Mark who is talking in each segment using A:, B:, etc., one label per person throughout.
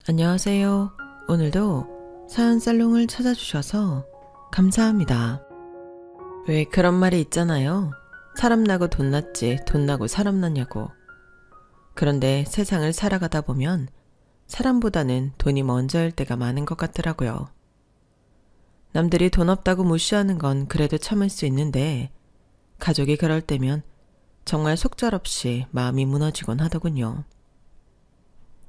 A: 안녕하세요. 오늘도 사연 살롱을 찾아주셔서 감사합니다. 왜 그런 말이 있잖아요. 사람 나고 돈 났지 돈 나고 사람 났냐고. 그런데 세상을 살아가다 보면 사람보다는 돈이 먼저일 때가 많은 것 같더라고요. 남들이 돈 없다고 무시하는 건 그래도 참을 수 있는데 가족이 그럴 때면 정말 속절없이 마음이 무너지곤 하더군요.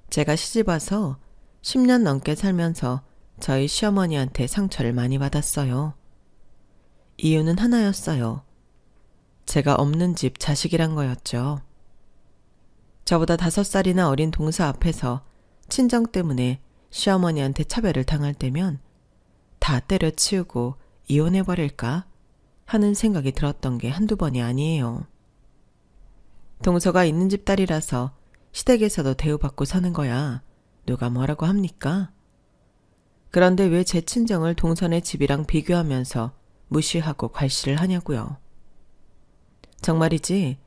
A: 제가 시집와서 10년 넘게 살면서 저희 시어머니한테 상처를 많이 받았어요. 이유는 하나였어요. 제가 없는 집 자식이란 거였죠. 저보다 5살이나 어린 동서 앞에서 친정 때문에 시어머니한테 차별을 당할 때면 다 때려치우고 이혼해버릴까 하는 생각이 들었던 게 한두 번이 아니에요. 동서가 있는 집 딸이라서 시댁에서도 대우받고 사는 거야. 누가 뭐라고 합니까? 그런데 왜 제 친정을 동선의 집이랑 비교하면서 무시하고 괄시를 하냐고요. 정말이지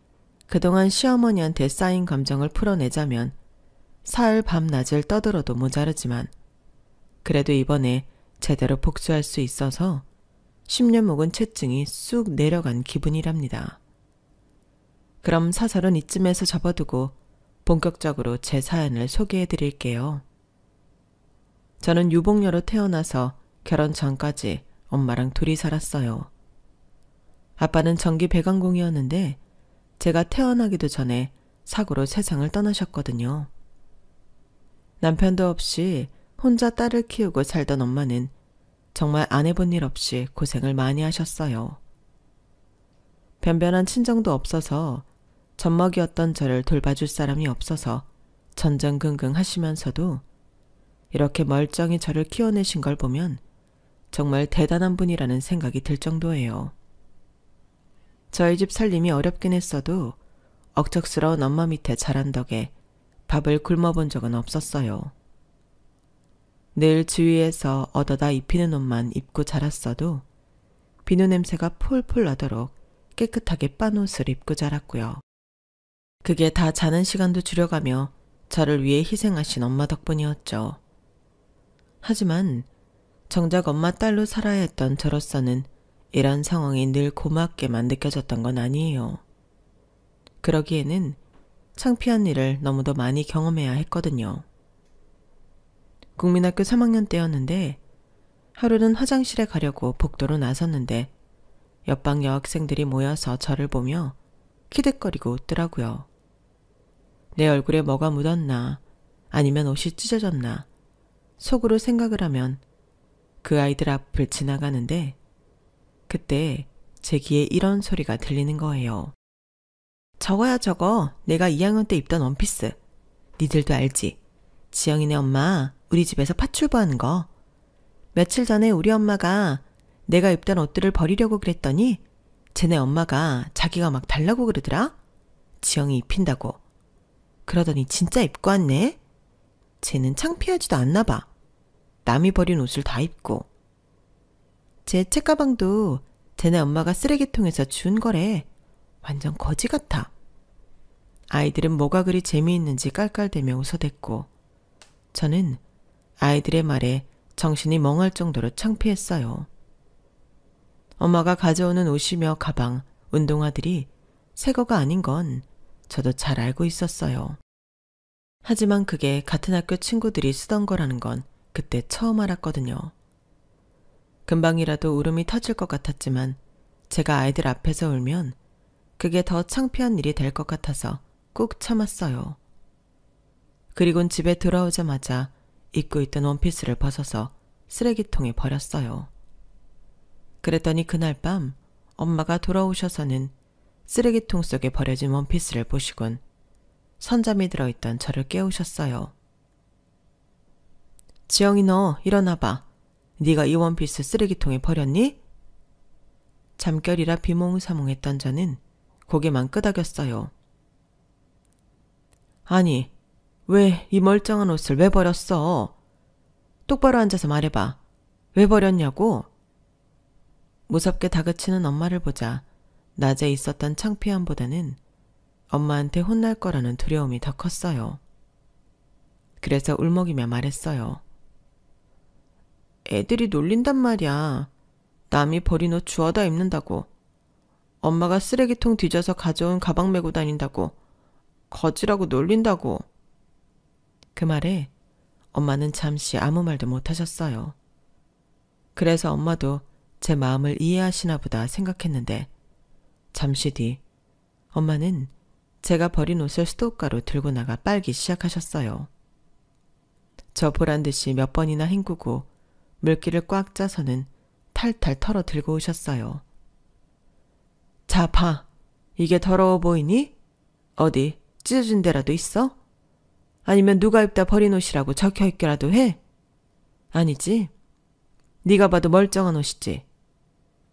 A: 그동안 시어머니한테 쌓인 감정을 풀어내자면 사흘 밤낮을 떠들어도 모자르지만 그래도 이번에 제대로 복수할 수 있어서 10년 묵은 채증이 쑥 내려간 기분이랍니다. 그럼 사설은 이쯤에서 접어두고 본격적으로 제 사연을 소개해 드릴게요. 저는 유복녀로 태어나서 결혼 전까지 엄마랑 둘이 살았어요. 아빠는 전기 배관공이었는데 제가 태어나기도 전에 사고로 세상을 떠나셨거든요. 남편도 없이 혼자 딸을 키우고 살던 엄마는 정말 안 해본 일 없이 고생을 많이 하셨어요. 변변한 친정도 없어서 젖먹이었던 저를 돌봐줄 사람이 없어서 전전긍긍 하시면서도 이렇게 멀쩡히 저를 키워내신 걸 보면 정말 대단한 분이라는 생각이 들 정도예요. 저희 집 살림이 어렵긴 했어도 억척스러운 엄마 밑에 자란 덕에 밥을 굶어본 적은 없었어요. 늘 주위에서 얻어다 입히는 옷만 입고 자랐어도 비누 냄새가 폴폴 나도록 깨끗하게 빤 옷을 입고 자랐고요. 그게 다 자는 시간도 줄여가며 저를 위해 희생하신 엄마 덕분이었죠. 하지만 정작 엄마 딸로 살아야 했던 저로서는 이런 상황이 늘 고맙게만 느껴졌던 건 아니에요. 그러기에는 창피한 일을 너무도 많이 경험해야 했거든요. 국민학교 3학년 때였는데 하루는 화장실에 가려고 복도로 나섰는데 옆방 여학생들이 모여서 저를 보며 키득거리고 웃더라고요. 내 얼굴에 뭐가 묻었나 아니면 옷이 찢어졌나 속으로 생각을 하면 그 아이들 앞을 지나가는데 그때 제 귀에 이런 소리가 들리는 거예요. 저거야 저거 내가 2학년 때 입던 원피스. 니들도 알지? 지영이네 엄마 우리 집에서 파출부하는 거. 며칠 전에 우리 엄마가 내가 입던 옷들을 버리려고 그랬더니 쟤네 엄마가 자기가 막 달라고 그러더라. 지영이 입힌다고. 그러더니 진짜 입고 왔네. 쟤는 창피하지도 않나 봐. 남이 버린 옷을 다 입고. 제 책가방도 쟤네 엄마가 쓰레기통에서 준 거래. 완전 거지 같아. 아이들은 뭐가 그리 재미있는지 깔깔대며 웃어댔고 저는 아이들의 말에 정신이 멍할 정도로 창피했어요. 엄마가 가져오는 옷이며 가방, 운동화들이 새 거가 아닌 건 저도 잘 알고 있었어요. 하지만 그게 같은 학교 친구들이 쓰던 거라는 건 그때 처음 알았거든요. 금방이라도 울음이 터질 것 같았지만 제가 아이들 앞에서 울면 그게 더 창피한 일이 될 것 같아서 꾹 참았어요. 그리곤 집에 돌아오자마자 입고 있던 원피스를 벗어서 쓰레기통에 버렸어요. 그랬더니 그날 밤 엄마가 돌아오셔서는 쓰레기통 속에 버려진 원피스를 보시곤 선잠이 들어있던 저를 깨우셨어요. 지영이 너 일어나봐. 네가 이 원피스 쓰레기통에 버렸니? 잠결이라 비몽사몽했던 저는 고개만 끄덕였어요. 아니, 왜 이 멀쩡한 옷을 왜 버렸어? 똑바로 앉아서 말해봐. 왜 버렸냐고? 무섭게 다그치는 엄마를 보자 낮에 있었던 창피함보다는 엄마한테 혼날 거라는 두려움이 더 컸어요. 그래서 울먹이며 말했어요. 애들이 놀린단 말이야. 남이 버린 옷 주워다 입는다고. 엄마가 쓰레기통 뒤져서 가져온 가방 메고 다닌다고. 거지라고 놀린다고. 그 말에 엄마는 잠시 아무 말도 못하셨어요. 그래서 엄마도 제 마음을 이해하시나 보다 생각했는데 잠시 뒤 엄마는 제가 버린 옷을 수도가로 들고 나가 빨기 시작하셨어요. 저 보란 듯이 몇 번이나 헹구고 물기를 꽉 짜서는 탈탈 털어 들고 오셨어요. 자, 봐. 이게 더러워 보이니? 어디 찢어진 데라도 있어? 아니면 누가 입다 버린 옷이라고 적혀있기라도 해? 아니지. 네가 봐도 멀쩡한 옷이지.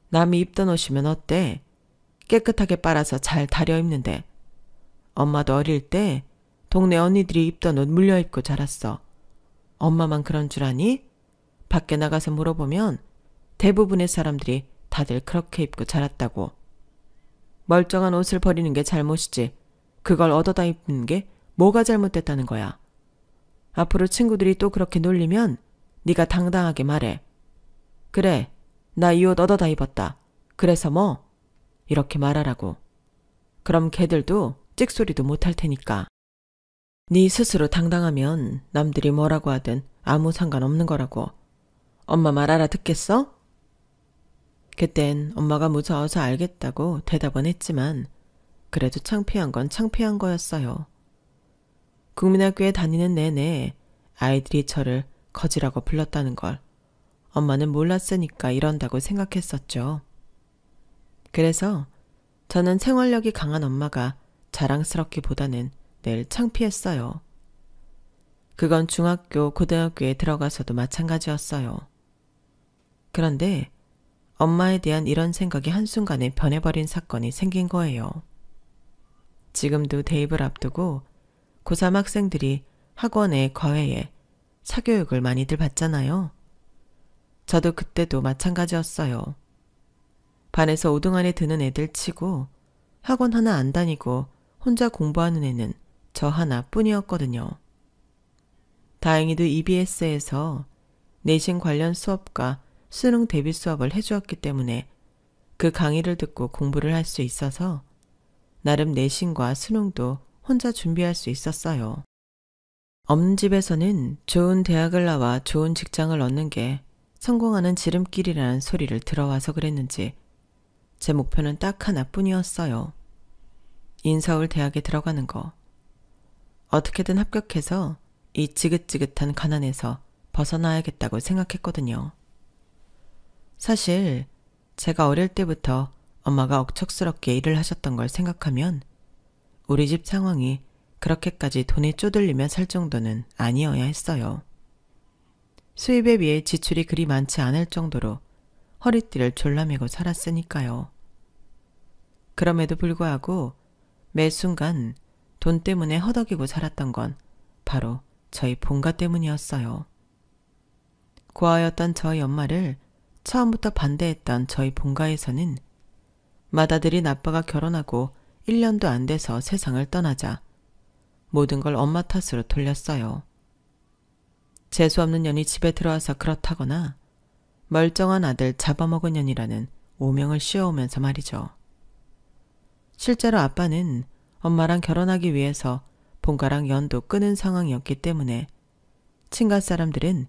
A: 남이 입던 옷이면 어때? 깨끗하게 빨아서 잘 다려 입는데. 엄마도 어릴 때 동네 언니들이 입던 옷 물려 입고 자랐어. 엄마만 그런 줄 아니? 밖에 나가서 물어보면 대부분의 사람들이 다들 그렇게 입고 자랐다고. 멀쩡한 옷을 버리는 게 잘못이지. 그걸 얻어다 입는 게 뭐가 잘못됐다는 거야. 앞으로 친구들이 또 그렇게 놀리면 네가 당당하게 말해. 그래, 나 이 옷 얻어다 입었다. 그래서 뭐? 이렇게 말하라고. 그럼 걔들도 찍소리도 못할 테니까. 네 스스로 당당하면 남들이 뭐라고 하든 아무 상관없는 거라고. 엄마 말 알아듣겠어? 그땐 엄마가 무서워서 알겠다고 대답은 했지만 그래도 창피한 건 창피한 거였어요. 국민학교에 다니는 내내 아이들이 저를 거지라고 불렀다는 걸 엄마는 몰랐으니까 이런다고 생각했었죠. 그래서 저는 생활력이 강한 엄마가 자랑스럽기보다는 늘 창피했어요. 그건 중학교, 고등학교에 들어가서도 마찬가지였어요. 그런데 엄마에 대한 이런 생각이 한순간에 변해버린 사건이 생긴 거예요. 지금도 대입을 앞두고 고3 학생들이 학원에 과외에 사교육을 많이들 받잖아요. 저도 그때도 마찬가지였어요. 반에서 5등 안에 드는 애들 치고 학원 하나 안 다니고 혼자 공부하는 애는 저 하나뿐이었거든요. 다행히도 EBS에서 내신 관련 수업과 수능 대비 수업을 해주었기 때문에 그 강의를 듣고 공부를 할 수 있어서 나름 내신과 수능도 혼자 준비할 수 있었어요. 없는 집에서는 좋은 대학을 나와 좋은 직장을 얻는 게 성공하는 지름길이라는 소리를 들어와서 그랬는지 제 목표는 딱 하나뿐이었어요. 인서울 대학에 들어가는 거. 어떻게든 합격해서 이 지긋지긋한 가난에서 벗어나야겠다고 생각했거든요. 사실 제가 어릴 때부터 엄마가 억척스럽게 일을 하셨던 걸 생각하면 우리 집 상황이 그렇게까지 돈에 쪼들리며 살 정도는 아니어야 했어요. 수입에 비해 지출이 그리 많지 않을 정도로 허리띠를 졸라매고 살았으니까요. 그럼에도 불구하고 매 순간 돈 때문에 허덕이고 살았던 건 바로 저희 본가 때문이었어요. 고아였던 저희 엄마를 처음부터 반대했던 저희 본가에서는 맏아들인 아빠가 결혼하고 1년도 안 돼서 세상을 떠나자 모든 걸 엄마 탓으로 돌렸어요. 재수없는 년이 집에 들어와서 그렇다거나 멀쩡한 아들 잡아먹은 년이라는 오명을 씌워오면서 말이죠. 실제로 아빠는 엄마랑 결혼하기 위해서 본가랑 연도 끊은 상황이었기 때문에 친가 사람들은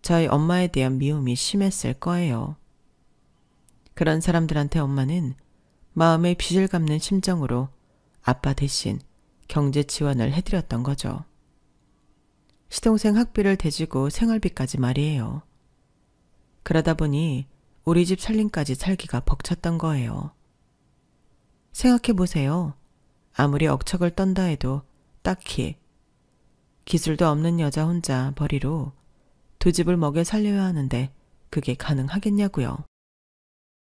A: 저희 엄마에 대한 미움이 심했을 거예요. 그런 사람들한테 엄마는 마음의 빚을 갚는 심정으로 아빠 대신 경제 지원을 해드렸던 거죠. 시동생 학비를 대주고 생활비까지 말이에요. 그러다 보니 우리 집 살림까지 살기가 벅찼던 거예요. 생각해보세요. 아무리 억척을 떤다 해도 딱히 기술도 없는 여자 혼자 벌이로 두 집을 먹여 살려야 하는데 그게 가능하겠냐고요.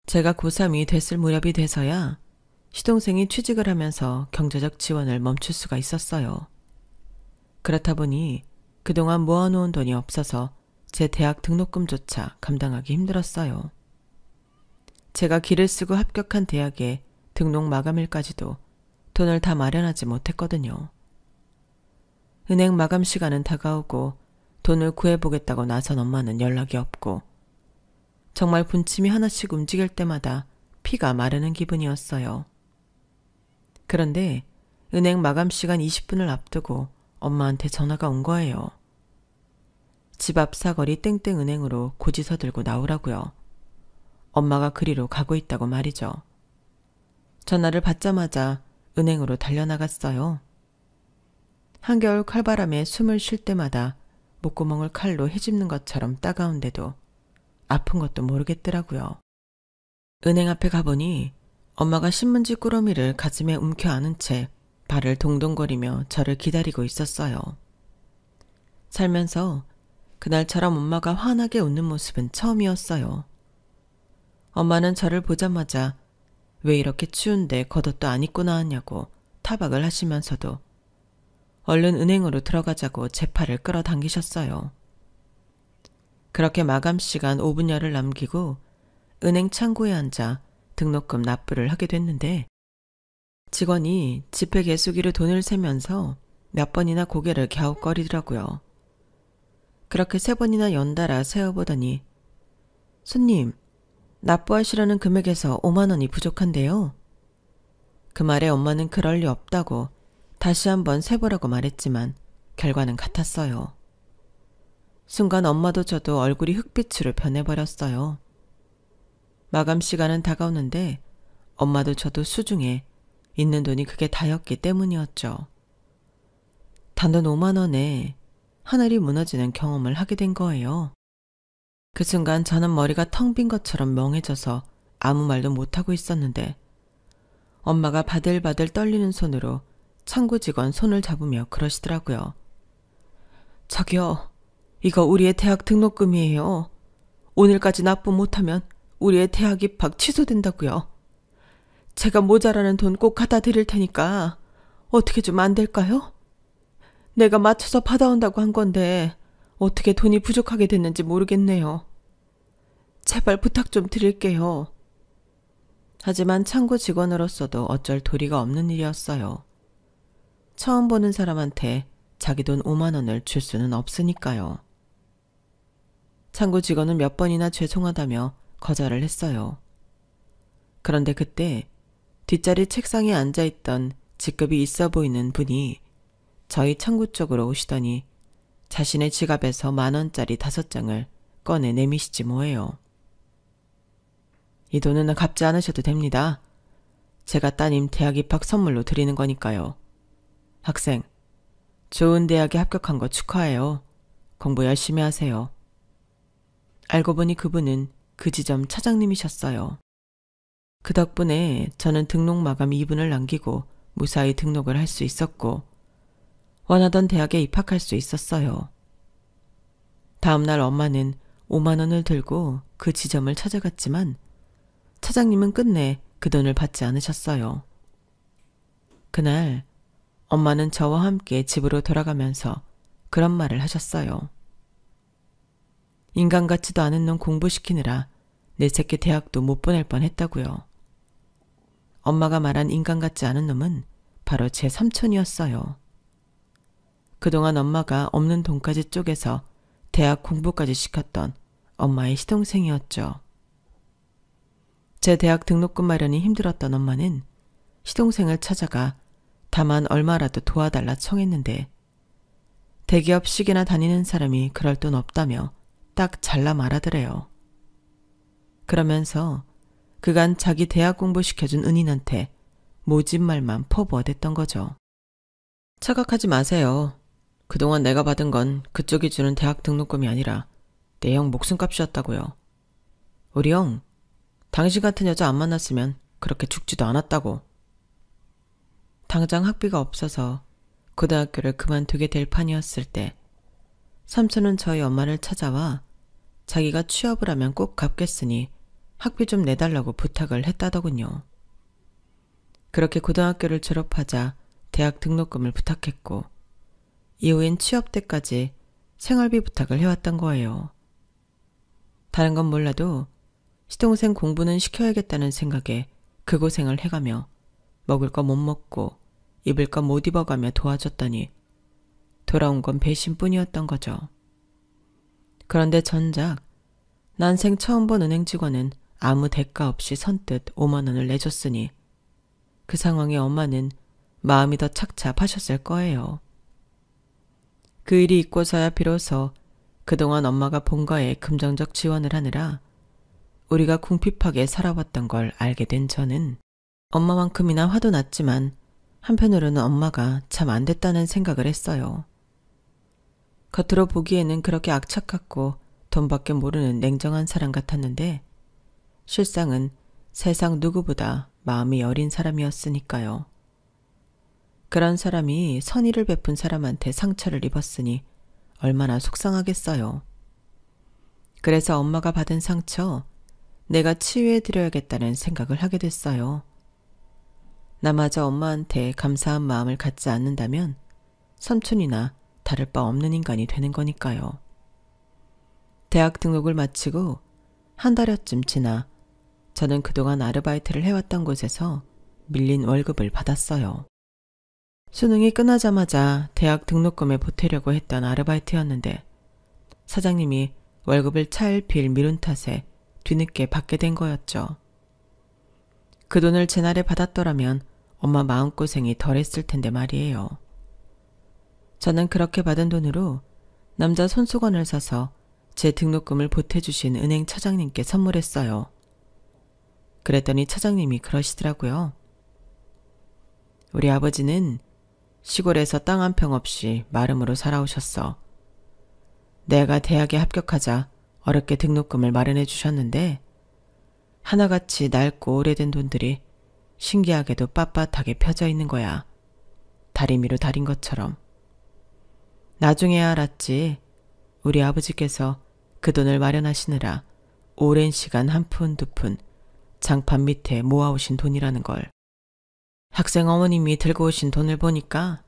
A: 제가 고3이 됐을 무렵이 돼서야 시동생이 취직을 하면서 경제적 지원을 멈출 수가 있었어요. 그렇다 보니 그동안 모아놓은 돈이 없어서 제 대학 등록금조차 감당하기 힘들었어요. 제가 기를 쓰고 합격한 대학에 등록 마감일까지도 돈을 다 마련하지 못했거든요. 은행 마감 시간은 다가오고 돈을 구해보겠다고 나선 엄마는 연락이 없고 정말 분침이 하나씩 움직일 때마다 피가 마르는 기분이었어요. 그런데 은행 마감 시간 20분을 앞두고 엄마한테 전화가 온 거예요. 집 앞 사거리 땡땡 은행으로 고지서 들고 나오라고요. 엄마가 그리로 가고 있다고 말이죠. 전화를 받자마자 은행으로 달려나갔어요. 한겨울 칼바람에 숨을 쉴 때마다 목구멍을 칼로 헤집는 것처럼 따가운데도 아픈 것도 모르겠더라고요. 은행 앞에 가보니 엄마가 신문지 꾸러미를 가슴에 움켜 안은 채 발을 동동거리며 저를 기다리고 있었어요. 살면서 그날처럼 엄마가 환하게 웃는 모습은 처음이었어요. 엄마는 저를 보자마자 왜 이렇게 추운데 겉옷도 안 입고 나왔냐고 타박을 하시면서도 얼른 은행으로 들어가자고 제 팔을 끌어당기셨어요. 그렇게 마감 시간 5분여를 남기고 은행 창구에 앉아 등록금 납부를 하게 됐는데 직원이 지폐 개수기로 돈을 세면서 몇 번이나 고개를 갸웃거리더라고요. 그렇게 3번이나 연달아 세어보더니 손님, 납부하시려는 금액에서 5만 원이 부족한데요. 그 말에 엄마는 그럴 리 없다고 다시 한번 세보라고 말했지만 결과는 같았어요. 순간 엄마도 저도 얼굴이 흑빛으로 변해버렸어요. 마감 시간은 다가오는데 엄마도 저도 수중에 있는 돈이 그게 다였기 때문이었죠. 단돈 5만 원에 하늘이 무너지는 경험을 하게 된 거예요. 그 순간 저는 머리가 텅 빈 것처럼 멍해져서 아무 말도 못하고 있었는데 엄마가 바들바들 떨리는 손으로 창구 직원 손을 잡으며 그러시더라고요. 저기요, 이거 우리의 대학 등록금이에요. 오늘까지 납부 못하면 우리의 대학 입학 취소된다고요. 제가 모자라는 돈 꼭 갖다 드릴 테니까 어떻게 좀 안 될까요? 내가 맞춰서 받아온다고 한 건데 어떻게 돈이 부족하게 됐는지 모르겠네요. 제발 부탁 좀 드릴게요. 하지만 창구 직원으로서도 어쩔 도리가 없는 일이었어요. 처음 보는 사람한테 자기 돈 5만 원을 줄 수는 없으니까요. 창구 직원은 몇 번이나 죄송하다며 거절을 했어요. 그런데 그때 뒷자리 책상에 앉아있던 직급이 있어 보이는 분이 저희 창구 쪽으로 오시더니 자신의 지갑에서 10,000원짜리 5장을 꺼내 내미시지 뭐예요. 이 돈은 갚지 않으셔도 됩니다. 제가 따님 대학 입학 선물로 드리는 거니까요. 학생, 좋은 대학에 합격한 거 축하해요. 공부 열심히 하세요. 알고 보니 그분은 그 지점 차장님이셨어요. 그 덕분에 저는 등록 마감 2분을 남기고 무사히 등록을 할 수 있었고 원하던 대학에 입학할 수 있었어요. 다음날 엄마는 5만 원을 들고 그 지점을 찾아갔지만 차장님은 끝내 그 돈을 받지 않으셨어요. 그날 엄마는 저와 함께 집으로 돌아가면서 그런 말을 하셨어요. 인간 같지도 않은 놈 공부시키느라 내 새끼 대학도 못 보낼 뻔했다고요. 엄마가 말한 인간 같지 않은 놈은 바로 제 삼촌이었어요. 그동안 엄마가 없는 돈까지 쪼개서 대학 공부까지 시켰던 엄마의 시동생이었죠. 제 대학 등록금 마련이 힘들었던 엄마는 시동생을 찾아가 다만 얼마라도 도와달라 청했는데 대기업식이나 다니는 사람이 그럴 돈 없다며 딱 잘라 말하더래요. 그러면서 그간 자기 대학 공부시켜준 은인한테 모진 말만 퍼부어댔던 거죠. 착각하지 마세요. 그동안 내가 받은 건 그쪽이 주는 대학 등록금이 아니라 내 형 목숨값이었다고요. 우리 형, 당신 같은 여자 안 만났으면 그렇게 죽지도 않았다고. 당장 학비가 없어서 고등학교를 그만두게 될 판이었을 때 삼촌은 저희 엄마를 찾아와 자기가 취업을 하면 꼭 갚겠으니 학비 좀 내달라고 부탁을 했다더군요. 그렇게 고등학교를 졸업하자 대학 등록금을 부탁했고 이후엔 취업 때까지 생활비 부탁을 해왔던 거예요. 다른 건 몰라도 시동생 공부는 시켜야겠다는 생각에 그 고생을 해가며 먹을 거 못 먹고 입을 거 못 입어가며 도와줬더니 돌아온 건 배신뿐이었던 거죠. 그런데 전작 난생 처음 본 은행 직원은 아무 대가 없이 선뜻 5만 원을 내줬으니 그 상황에 엄마는 마음이 더 착잡하셨을 거예요. 그 일이 있고서야 비로소 그동안 엄마가 본가에 금전적 지원을 하느라 우리가 궁핍하게 살아왔던 걸 알게 된 저는 엄마만큼이나 화도 났지만 한편으로는 엄마가 참 안 됐다는 생각을 했어요. 겉으로 보기에는 그렇게 악착 같고 돈밖에 모르는 냉정한 사람 같았는데 실상은 세상 누구보다 마음이 여린 사람이었으니까요. 그런 사람이 선의를 베푼 사람한테 상처를 입었으니 얼마나 속상하겠어요. 그래서 엄마가 받은 상처 내가 치유해드려야겠다는 생각을 하게 됐어요. 나마저 엄마한테 감사한 마음을 갖지 않는다면 삼촌이나 다를 바 없는 인간이 되는 거니까요. 대학 등록을 마치고 한 달여쯤 지나 저는 그동안 아르바이트를 해왔던 곳에서 밀린 월급을 받았어요. 수능이 끝나자마자 대학 등록금에 보태려고 했던 아르바이트였는데 사장님이 월급을 차일피일 미룬 탓에 뒤늦게 받게 된 거였죠. 그 돈을 제날에 받았더라면 엄마 마음고생이 덜했을 텐데 말이에요. 저는 그렇게 받은 돈으로 남자 손수건을 사서 제 등록금을 보태주신 은행 차장님께 선물했어요. 그랬더니 차장님이 그러시더라고요. 우리 아버지는 시골에서 땅 한 평 없이 마름으로 살아오셨어. 내가 대학에 합격하자 어렵게 등록금을 마련해 주셨는데 하나같이 낡고 오래된 돈들이 신기하게도 빳빳하게 펴져 있는 거야. 다리미로 달인 것처럼. 나중에야 알았지. 우리 아버지께서 그 돈을 마련하시느라 오랜 시간 한 푼 두 푼 장판 밑에 모아오신 돈이라는 걸. 학생 어머님이 들고 오신 돈을 보니까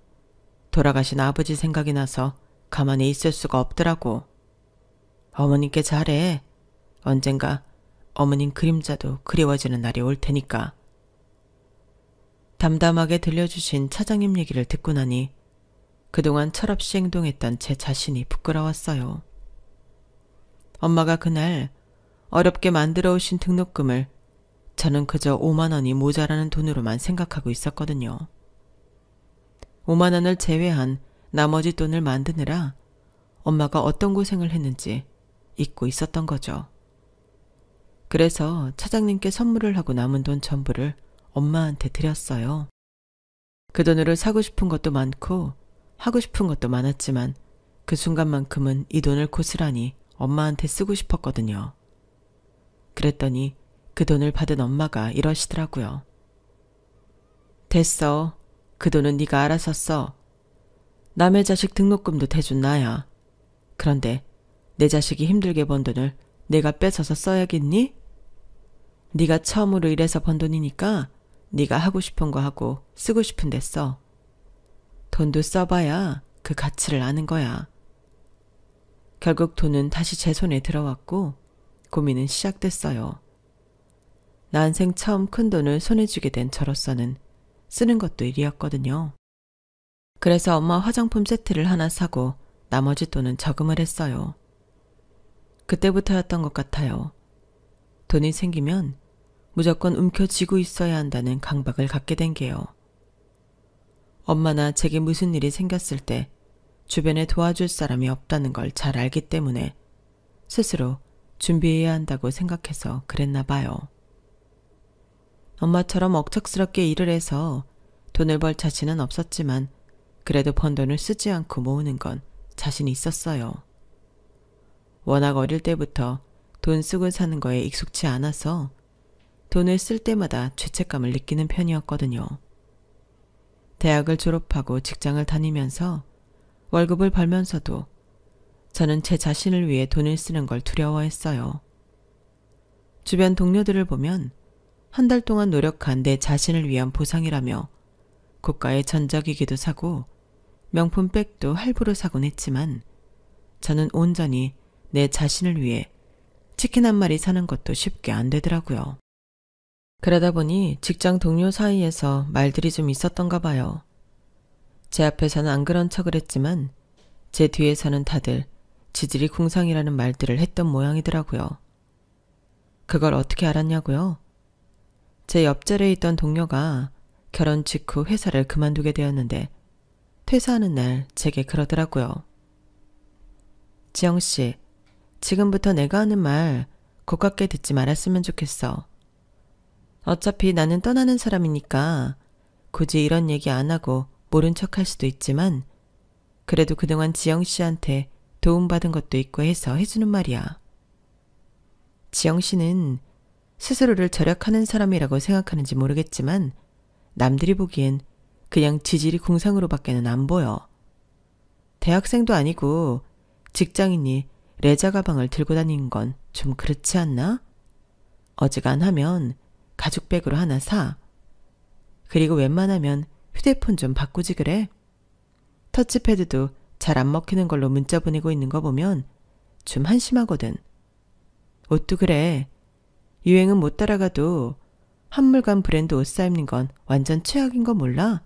A: 돌아가신 아버지 생각이 나서 가만히 있을 수가 없더라고. 어머님께 잘해. 언젠가 어머님 그림자도 그리워지는 날이 올 테니까. 담담하게 들려주신 차장님 얘기를 듣고 나니 그동안 철없이 행동했던 제 자신이 부끄러웠어요. 엄마가 그날 어렵게 만들어 오신 등록금을 저는 그저 5만 원이 모자라는 돈으로만 생각하고 있었거든요. 5만 원을 제외한 나머지 돈을 만드느라 엄마가 어떤 고생을 했는지 잊고 있었던 거죠. 그래서 차장님께 선물을 하고 남은 돈 전부를 엄마한테 드렸어요. 그 돈으로 사고 싶은 것도 많고 하고 싶은 것도 많았지만 그 순간만큼은 이 돈을 고스란히 엄마한테 쓰고 싶었거든요. 그랬더니 그 돈을 받은 엄마가 이러시더라고요. 됐어. 그 돈은 네가 알아서 써. 남의 자식 등록금도 대준 나야. 그런데 내 자식이 힘들게 번 돈을 내가 뺏어서 써야겠니? 네가 처음으로 일해서 번 돈이니까 네가 하고 싶은 거 하고 쓰고 싶은 데 써. 돈도 써봐야 그 가치를 아는 거야. 결국 돈은 다시 제 손에 들어왔고 고민은 시작됐어요. 난생 처음 큰 돈을 손에 쥐게 된 저로서는 쓰는 것도 일이었거든요. 그래서 엄마 화장품 세트를 하나 사고 나머지 돈은 저금을 했어요. 그때부터였던 것 같아요. 돈이 생기면 무조건 움켜쥐고 있어야 한다는 강박을 갖게 된 게요. 엄마나 제게 무슨 일이 생겼을 때 주변에 도와줄 사람이 없다는 걸 잘 알기 때문에 스스로 준비해야 한다고 생각해서 그랬나 봐요. 엄마처럼 억척스럽게 일을 해서 돈을 벌 자신은 없었지만 그래도 번 돈을 쓰지 않고 모으는 건 자신이 있었어요. 워낙 어릴 때부터 돈 쓰고 사는 거에 익숙치 않아서 돈을 쓸 때마다 죄책감을 느끼는 편이었거든요. 대학을 졸업하고 직장을 다니면서 월급을 벌면서도 저는 제 자신을 위해 돈을 쓰는 걸 두려워했어요. 주변 동료들을 보면 한 달 동안 노력한 내 자신을 위한 보상이라며 고가의 전자기기도 사고 명품 백도 할부로 사곤 했지만 저는 온전히 내 자신을 위해 치킨 한 마리 사는 것도 쉽게 안 되더라고요. 그러다 보니 직장 동료 사이에서 말들이 좀 있었던가 봐요. 제 앞에서는 안 그런 척을 했지만 제 뒤에서는 다들 지질이 궁상이라는 말들을 했던 모양이더라고요. 그걸 어떻게 알았냐고요? 제 옆자리에 있던 동료가 결혼 직후 회사를 그만두게 되었는데 퇴사하는 날 제게 그러더라고요. 지영씨, 지금부터 내가 하는 말 고깝게 듣지 말았으면 좋겠어. 어차피 나는 떠나는 사람이니까 굳이 이런 얘기 안 하고 모른 척 할 수도 있지만 그래도 그동안 지영씨한테 도움받은 것도 있고 해서 해주는 말이야. 지영씨는 스스로를 절약하는 사람이라고 생각하는지 모르겠지만 남들이 보기엔 그냥 지질이 궁상으로밖에는 안 보여. 대학생도 아니고 직장인이 레자 가방을 들고 다니는 건 좀 그렇지 않나? 어지간하면 가죽백으로 하나 사. 그리고 웬만하면 휴대폰 좀 바꾸지 그래? 터치패드도 잘 안 먹히는 걸로 문자 보내고 있는 거 보면 좀 한심하거든. 옷도 그래. 유행은 못 따라가도 한물간 브랜드 옷 사 입는 건 완전 최악인 거 몰라?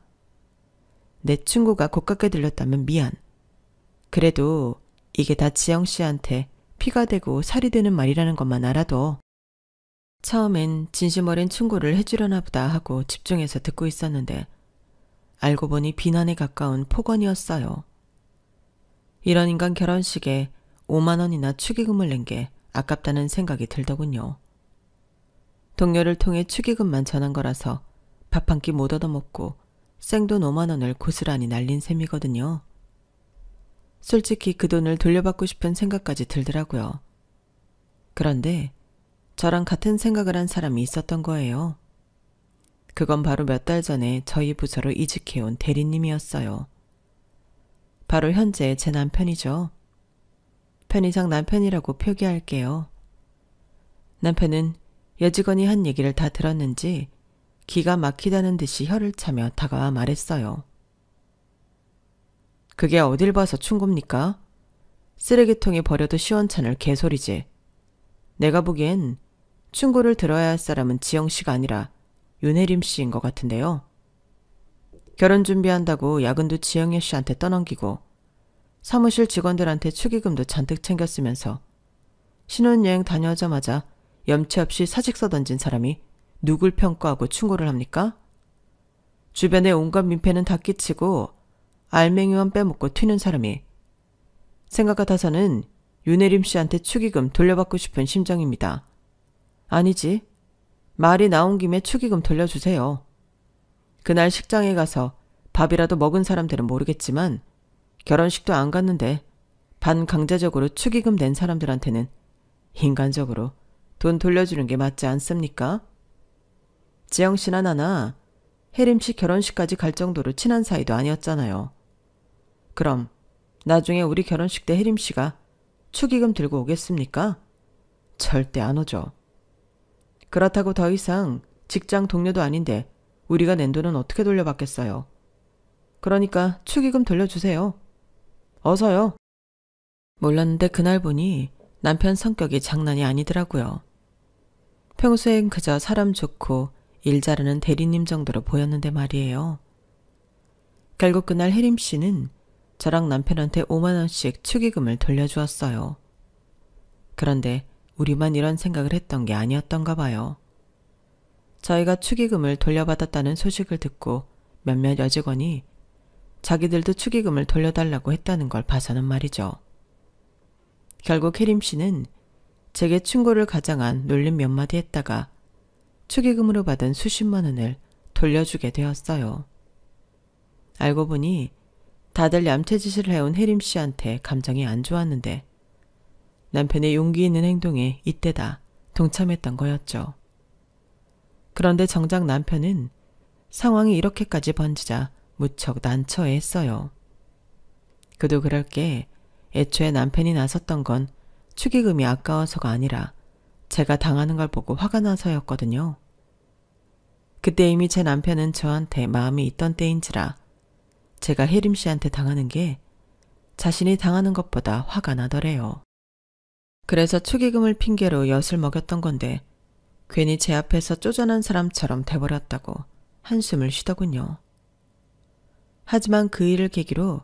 A: 내 충고가 고깝게 들렸다면 미안. 그래도 이게 다 지영씨한테 피가 되고 살이 되는 말이라는 것만 알아도. 처음엔 진심 어린 충고를 해주려나 보다 하고 집중해서 듣고 있었는데 알고 보니 비난에 가까운 폭언이었어요. 이런 인간 결혼식에 5만 원이나 축의금을 낸 게 아깝다는 생각이 들더군요. 동료를 통해 축의금만 전한 거라서 밥 한 끼 못 얻어먹고 생돈 5만 원을 고스란히 날린 셈이거든요. 솔직히 그 돈을 돌려받고 싶은 생각까지 들더라고요. 그런데 저랑 같은 생각을 한 사람이 있었던 거예요. 그건 바로 몇 달 전에 저희 부서로 이직해온 대리님이었어요. 바로 현재 제 남편이죠. 편의상 남편이라고 표기할게요. 남편은 여직원이 한 얘기를 다 들었는지 기가 막히다는 듯이 혀를 차며 다가와 말했어요. 그게 어딜 봐서 충고입니까? 쓰레기통에 버려도 시원찮을 개소리지. 내가 보기엔 충고를 들어야 할 사람은 지영씨가 아니라 윤혜림 씨인 것 같은데요. 결혼 준비한다고 야근도 지영애 씨한테 떠넘기고 사무실 직원들한테 축의금도 잔뜩 챙겼으면서 신혼여행 다녀오자마자 염치 없이 사직서 던진 사람이 누굴 평가하고 충고를 합니까? 주변에 온갖 민폐는 다 끼치고 알맹이만 빼먹고 튀는 사람이 생각 같아서는 윤혜림 씨한테 축의금 돌려받고 싶은 심정입니다. 아니지. 말이 나온 김에 축의금 돌려주세요. 그날 식장에 가서 밥이라도 먹은 사람들은 모르겠지만 결혼식도 안 갔는데 반강제적으로 축의금 낸 사람들한테는 인간적으로 돈 돌려주는 게 맞지 않습니까? 지영씨나 나나 혜림씨 결혼식까지 갈 정도로 친한 사이도 아니었잖아요. 그럼 나중에 우리 결혼식 때 혜림씨가 축의금 들고 오겠습니까? 절대 안 오죠. 그렇다고 더 이상 직장 동료도 아닌데 우리가 낸 돈은 어떻게 돌려받겠어요. 그러니까 축의금 돌려주세요. 어서요. 몰랐는데 그날 보니 남편 성격이 장난이 아니더라고요. 평소엔 그저 사람 좋고 일 잘하는 대리님 정도로 보였는데 말이에요. 결국 그날 혜림 씨는 저랑 남편한테 5만 원씩 축의금을 돌려주었어요. 그런데 우리만 이런 생각을 했던 게 아니었던가 봐요. 저희가 축의금을 돌려받았다는 소식을 듣고 몇몇 여직원이 자기들도 축의금을 돌려달라고 했다는 걸 봐서는 말이죠. 결국 혜림 씨는 제게 충고를 가장한 놀림 몇 마디 했다가 축의금으로 받은 수십만 원을 돌려주게 되었어요. 알고 보니 다들 얌체짓을 해온 혜림 씨한테 감정이 안 좋았는데 남편의 용기 있는 행동에 이때다 동참했던 거였죠. 그런데 정작 남편은 상황이 이렇게까지 번지자 무척 난처해했어요. 그도 그럴 게 애초에 남편이 나섰던 건 축의금이 아까워서가 아니라 제가 당하는 걸 보고 화가 나서였거든요. 그때 이미 제 남편은 저한테 마음이 있던 때인지라 제가 혜림 씨한테 당하는 게 자신이 당하는 것보다 화가 나더래요. 그래서 축의금을 핑계로 엿을 먹였던 건데 괜히 제 앞에서 쪼잔한 사람처럼 돼버렸다고 한숨을 쉬더군요. 하지만 그 일을 계기로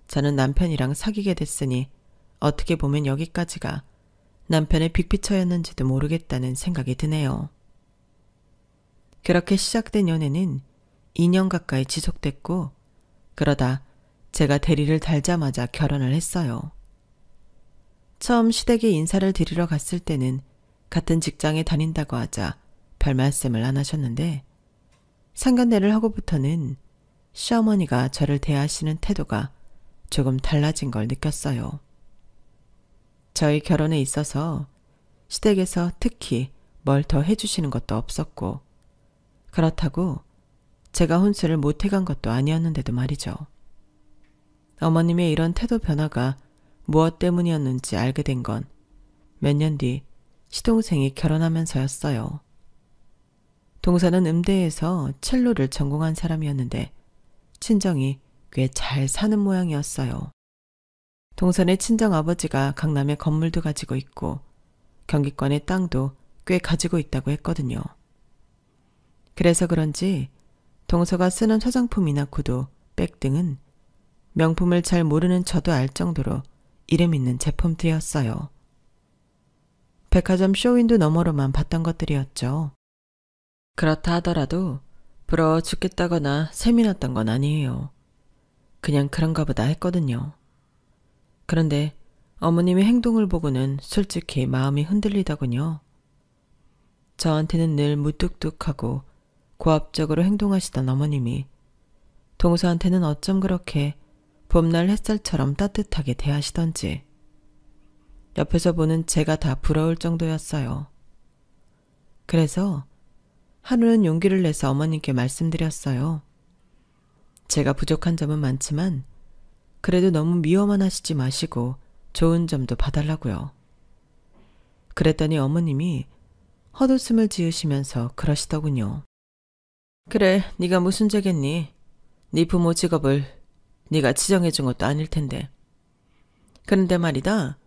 A: 저는 남편이랑 사귀게 됐으니 어떻게 보면 여기까지가 남편의 빅피처였는지도 모르겠다는 생각이 드네요. 그렇게 시작된 연애는 2년 가까이 지속됐고 그러다 제가 대리를 달자마자 결혼을 했어요. 처음 시댁에 인사를 드리러 갔을 때는 같은 직장에 다닌다고 하자 별 말씀을 안 하셨는데 상견례를 하고부터는 시어머니가 저를 대하시는 태도가 조금 달라진 걸 느꼈어요. 저희 결혼에 있어서 시댁에서 특히 뭘 더 해주시는 것도 없었고 그렇다고 제가 혼수를 못 해간 것도 아니었는데도 말이죠. 어머님의 이런 태도 변화가 무엇 때문이었는지 알게 된 건 몇 년 뒤 시동생이 결혼하면서였어요. 동서는 음대에서 첼로를 전공한 사람이었는데 친정이 꽤 잘 사는 모양이었어요. 동선의 친정아버지가 강남에 건물도 가지고 있고 경기권의 땅도 꽤 가지고 있다고 했거든요. 그래서 그런지 동서가 쓰는 화장품이나 구두, 백 등은 명품을 잘 모르는 저도 알 정도로 이름 있는 제품들이었어요. 백화점 쇼윈도 너머로만 봤던 것들이었죠. 그렇다 하더라도 부러워 죽겠다거나 셈이 났던 건 아니에요. 그냥 그런가 보다 했거든요. 그런데 어머님의 행동을 보고는 솔직히 마음이 흔들리더군요. 저한테는 늘 무뚝뚝하고 고압적으로 행동하시던 어머님이 동서한테는 어쩜 그렇게 봄날 햇살처럼 따뜻하게 대하시던지 옆에서 보는 제가 다 부러울 정도였어요. 그래서 하루는 용기를 내서 어머님께 말씀드렸어요. 제가 부족한 점은 많지만 그래도 너무 미워만 하시지 마시고 좋은 점도 봐달라고요. 그랬더니 어머님이 헛웃음을 지으시면서 그러시더군요. 그래, 네가 무슨 죄겠니? 네 부모 직업을 네가 지정해준 것도 아닐 텐데. 그런데 말이다.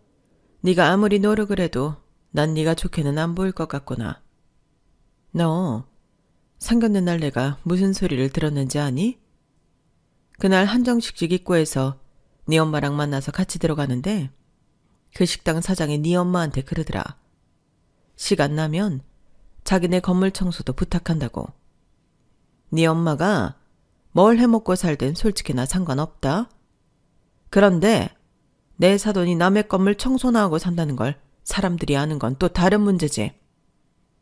A: 네가 아무리 노력을 해도 난 네가 좋게는 안 보일 것 같구나. 너 상견례 날 내가 무슨 소리를 들었는지 아니? 그날 한정식집 입구에서 네 엄마랑 만나서 같이 들어가는데 그 식당 사장이 네 엄마한테 그러더라. 시간 나면 자기네 건물 청소도 부탁한다고. 네 엄마가 뭘 해먹고 살든 솔직히 나 상관없다. 그런데 내 사돈이 남의 건물 청소나 하고 산다는 걸 사람들이 아는 건 또 다른 문제지.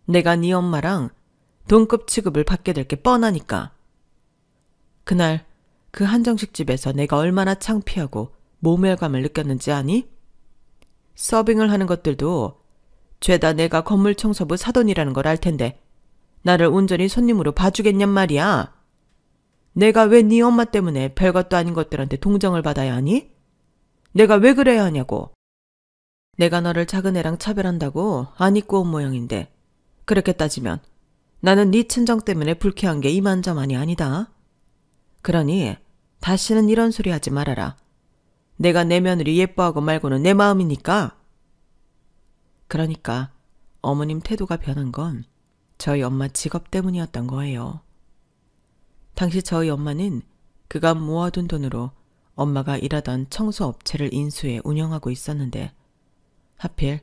A: 내가 네 엄마랑 동급 취급을 받게 될 게 뻔하니까. 그날 그 한정식집에서 내가 얼마나 창피하고 모멸감을 느꼈는지 아니? 서빙을 하는 것들도 죄다 내가 건물 청소부 사돈이라는 걸 알 텐데 나를 온전히 손님으로 봐주겠냔 말이야. 내가 왜 네 엄마 때문에 별것도 아닌 것들한테 동정을 받아야 하니? 내가 왜 그래야 하냐고. 내가 너를 작은 애랑 차별한다고 안 입고 온 모양인데 그렇게 따지면 나는 네 친정 때문에 불쾌한 게 이만저만이 아니다. 그러니 다시는 이런 소리 하지 말아라. 내가 내 며느리 예뻐하고 말고는 내 마음이니까. 그러니까 어머님 태도가 변한 건 저희 엄마 직업 때문이었던 거예요. 당시 저희 엄마는 그간 모아둔 돈으로 엄마가 일하던 청소업체를 인수해 운영하고 있었는데 하필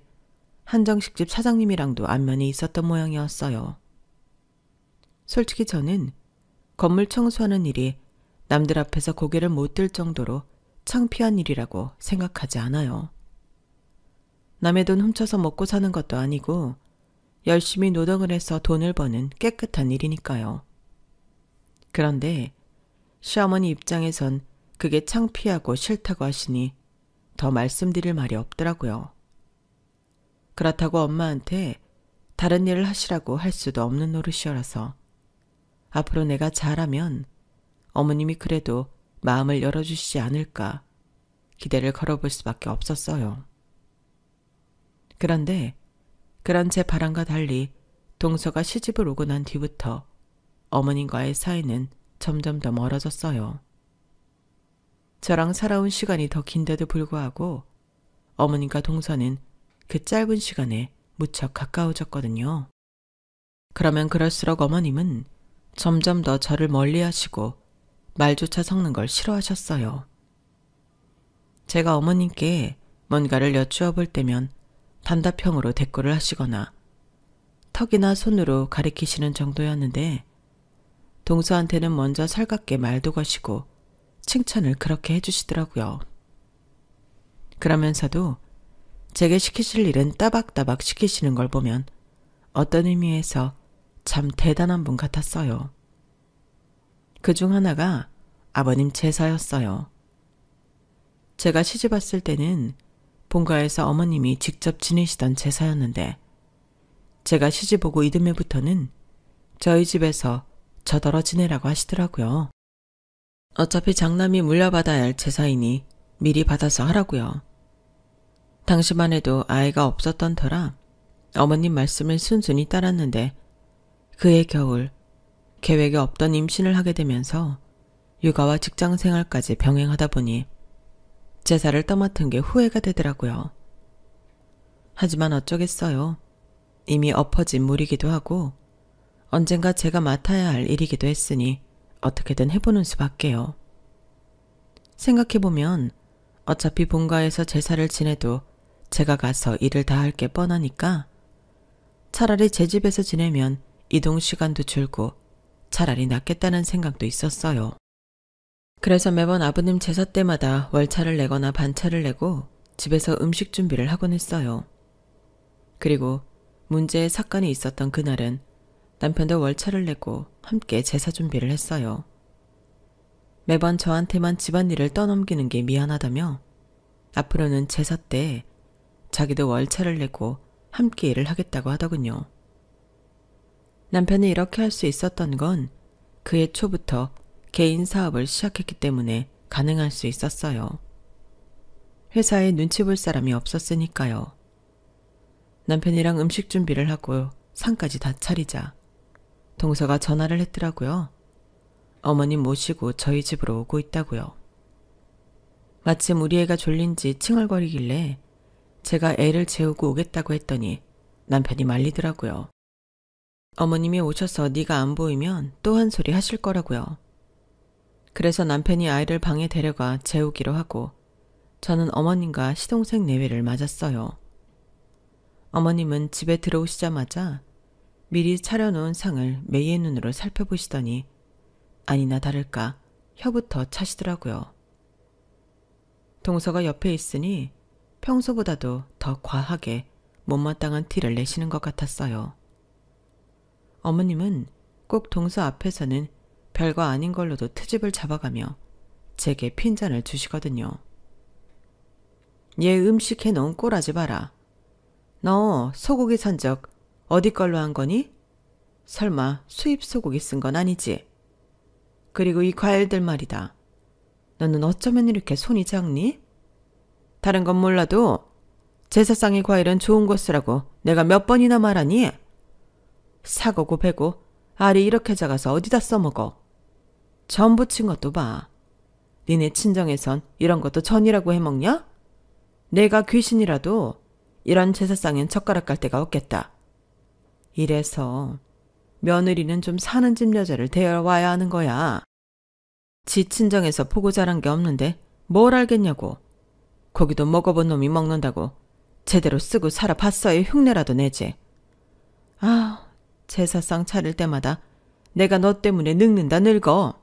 A: 한정식집 사장님이랑도 안면이 있었던 모양이었어요. 솔직히 저는 건물 청소하는 일이 남들 앞에서 고개를 못 들 정도로 창피한 일이라고 생각하지 않아요. 남의 돈 훔쳐서 먹고 사는 것도 아니고 열심히 노동을 해서 돈을 버는 깨끗한 일이니까요. 그런데 시어머니 입장에선 그게 창피하고 싫다고 하시니 더 말씀드릴 말이 없더라고요. 그렇다고 엄마한테 다른 일을 하시라고 할 수도 없는 노릇이어라서 앞으로 내가 잘하면 어머님이 그래도 마음을 열어주시지 않을까 기대를 걸어볼 수밖에 없었어요. 그런데 그런 제 바람과 달리 동서가 시집을 오고 난 뒤부터 어머님과의 사이는 점점 더 멀어졌어요. 저랑 살아온 시간이 더 긴데도 불구하고 어머님과 동서는 그 짧은 시간에 무척 가까워졌거든요. 그러면 그럴수록 어머님은 점점 더 저를 멀리하시고 말조차 섞는 걸 싫어하셨어요. 제가 어머님께 뭔가를 여쭈어 볼 때면 단답형으로 대꾸를 하시거나 턱이나 손으로 가리키시는 정도였는데 동서한테는 먼저 살갑게 말도 거시고 칭찬을 그렇게 해주시더라고요. 그러면서도 제게 시키실 일은 따박따박 시키시는 걸 보면 어떤 의미에서 참 대단한 분 같았어요. 그중 하나가 아버님 제사였어요. 제가 시집 왔을 때는 본가에서 어머님이 직접 지내시던 제사였는데 제가 시집 오고 이듬해부터는 저희 집에서 저더러 지내라고 하시더라고요. 어차피 장남이 물려받아야 할 제사이니 미리 받아서 하라고요. 당시만 해도 아이가 없었던 터라 어머님 말씀을 순순히 따랐는데 그해 겨울 계획에 없던 임신을 하게 되면서 육아와 직장생활까지 병행하다 보니 제사를 떠맡은 게 후회가 되더라고요. 하지만 어쩌겠어요. 이미 엎어진 물이기도 하고 언젠가 제가 맡아야 할 일이기도 했으니 어떻게든 해보는 수밖에요. 생각해보면 어차피 본가에서 제사를 지내도 제가 가서 일을 다 할 게 뻔하니까 차라리 제 집에서 지내면 이동 시간도 줄고 차라리 낫겠다는 생각도 있었어요. 그래서 매번 아버님 제사 때마다 월차를 내거나 반차를 내고 집에서 음식 준비를 하곤 했어요. 그리고 문제의 사건이 있었던 그날은 남편도 월차를 내고 함께 제사 준비를 했어요. 매번 저한테만 집안일을 떠넘기는 게 미안하다며 앞으로는 제사 때 자기도 월차를 내고 함께 일을 하겠다고 하더군요. 남편이 이렇게 할 수 있었던 건 그해 초부터 개인 사업을 시작했기 때문에 가능할 수 있었어요. 회사에 눈치 볼 사람이 없었으니까요. 남편이랑 음식 준비를 하고 상까지 다 차리자 동서가 전화를 했더라고요. 어머님 모시고 저희 집으로 오고 있다고요. 마침 우리 애가 졸린지 칭얼거리길래 제가 애를 재우고 오겠다고 했더니 남편이 말리더라고요. 어머님이 오셔서 네가 안 보이면 또 한 소리 하실 거라고요. 그래서 남편이 아이를 방에 데려가 재우기로 하고 저는 어머님과 시동생 내외를 맞았어요. 어머님은 집에 들어오시자마자 미리 차려놓은 상을 매의 눈으로 살펴보시더니 아니나 다를까 혀부터 차시더라고요. 동서가 옆에 있으니 평소보다도 더 과하게 못마땅한 티를 내시는 것 같았어요. 어머님은 꼭 동서 앞에서는 별거 아닌 걸로도 트집을 잡아가며 제게 핀잔을 주시거든요. 얘 음식 해놓은 꼴하지 마라. 너 소고기 산 적 어디 걸로 한 거니? 설마 수입 소고기 쓴 건 아니지? 그리고 이 과일들 말이다. 너는 어쩌면 이렇게 손이 작니? 다른 건 몰라도 제사상의 과일은 좋은 거 쓰라고 내가 몇 번이나 말하니? 사고고 배고 알이 이렇게 작아서 어디다 써먹어. 전 부친 것도 봐. 니네 친정에선 이런 것도 전이라고 해먹냐? 내가 귀신이라도 이런 제사상엔 젓가락 깔 데가 없겠다. 이래서 며느리는 좀 사는 집 여자를 데려와야 하는 거야. 지 친정에서 보고 자란 게 없는데 뭘 알겠냐고. 고기도 먹어본 놈이 먹는다고 제대로 쓰고 살아봤어야 흉내라도 내지. 아, 제사상 차릴 때마다 내가 너 때문에 늙는다 늙어.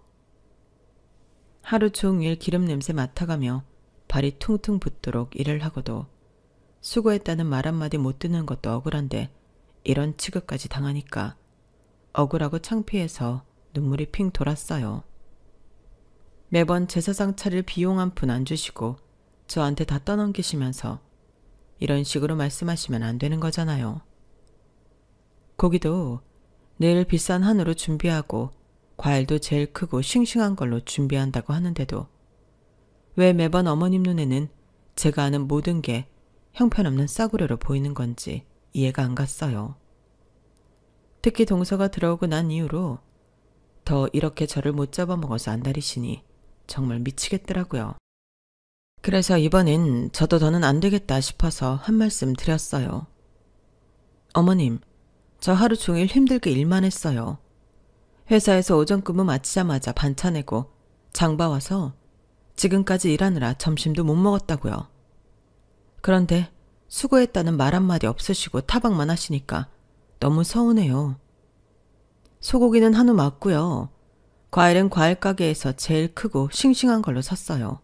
A: 하루 종일 기름 냄새 맡아가며 발이 퉁퉁 붓도록 일을 하고도 수고했다는 말 한마디 못 듣는 것도 억울한데 이런 취급까지 당하니까 억울하고 창피해서 눈물이 핑 돌았어요. 매번 제사상 차릴 비용 한 푼 안 주시고 저한테 다 떠넘기시면서 이런 식으로 말씀하시면 안 되는 거잖아요. 고기도 늘 비싼 한우로 준비하고 과일도 제일 크고 싱싱한 걸로 준비한다고 하는데도 왜 매번 어머님 눈에는 제가 아는 모든 게 형편없는 싸구려로 보이는 건지 이해가 안 갔어요. 특히 동서가 들어오고 난 이후로 더 이렇게 저를 못 잡아먹어서 안달이시니 정말 미치겠더라고요. 그래서 이번엔 저도 더는 안 되겠다 싶어서 한 말씀 드렸어요. 어머님, 저 하루 종일 힘들게 일만 했어요. 회사에서 오전 근무 마치자마자 반차 내고 장 봐와서 지금까지 일하느라 점심도 못 먹었다고요. 그런데 수고했다는 말 한마디 없으시고 타박만 하시니까 너무 서운해요. 소고기는 한우 맞고요. 과일은 과일 가게에서 제일 크고 싱싱한 걸로 샀어요.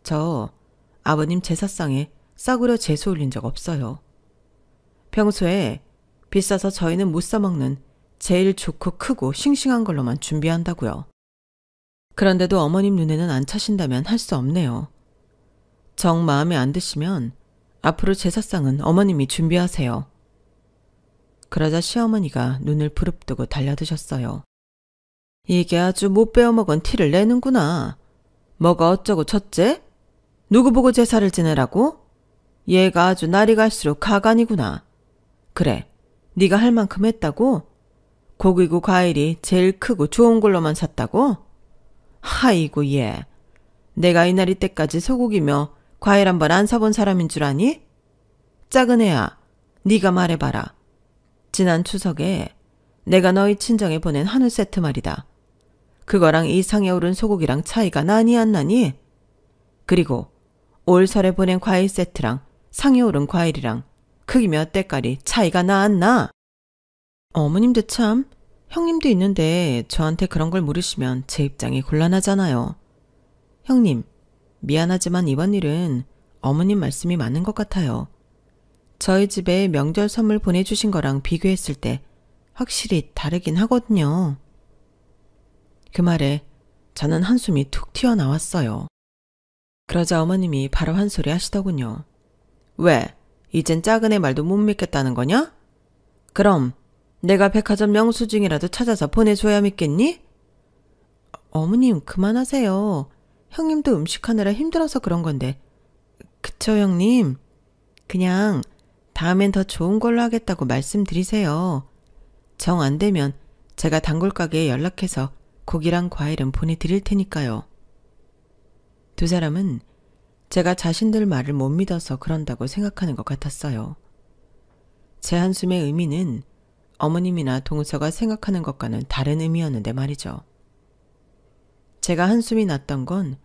A: 저 아버님 제사상에 싸구려 재수 올린 적 없어요. 평소에 비싸서 저희는 못 사먹는 제일 좋고 크고 싱싱한 걸로만 준비한다고요. 그런데도 어머님 눈에는 안 차신다면 할 수 없네요. 정 마음에 안 드시면 앞으로 제사상은 어머님이 준비하세요. 그러자 시어머니가 눈을 부릅뜨고 달려드셨어요. 이게 아주 못 배워먹은 티를 내는구나. 뭐가 어쩌고 저째? 누구 보고 제사를 지내라고? 얘가 아주 날이 갈수록 가관이구나. 그래, 네가 할 만큼 했다고? 고기고 과일이 제일 크고 좋은 걸로만 샀다고? 하이고 얘. 내가 이날이 때까지 소고기며 과일 한 번 안 사본 사람인 줄 아니? 작은 애야, 네가 말해봐라. 지난 추석에 내가 너희 친정에 보낸 한우 세트 말이다. 그거랑 이 상에 오른 소고기랑 차이가 나니 안 나니? 그리고 올 설에 보낸 과일 세트랑 상에 오른 과일이랑 크기 몇 대까리 차이가 나 안 나? 어머님도 참, 형님도 있는데 저한테 그런 걸 물으시면 제 입장이 곤란하잖아요. 형님, 미안하지만 이번 일은 어머님 말씀이 맞는 것 같아요. 저희 집에 명절 선물 보내주신 거랑 비교했을 때 확실히 다르긴 하거든요. 그 말에 저는 한숨이 툭 튀어나왔어요. 그러자 어머님이 바로 한 소리 하시더군요. 왜? 이젠 작은 애 말도 못 믿겠다는 거냐? 그럼 내가 백화점 영수증이라도 찾아서 보내줘야 믿겠니? 어머님 그만하세요. 형님도 음식하느라 힘들어서 그런 건데. 그쵸 형님? 그냥 다음엔 더 좋은 걸로 하겠다고 말씀드리세요. 정 안 되면 제가 단골 가게에 연락해서 고기랑 과일은 보내드릴 테니까요. 두 사람은 제가 자신들 말을 못 믿어서 그런다고 생각하는 것 같았어요. 제 한숨의 의미는 어머님이나 동서가 생각하는 것과는 다른 의미였는데 말이죠. 제가 한숨이 났던 건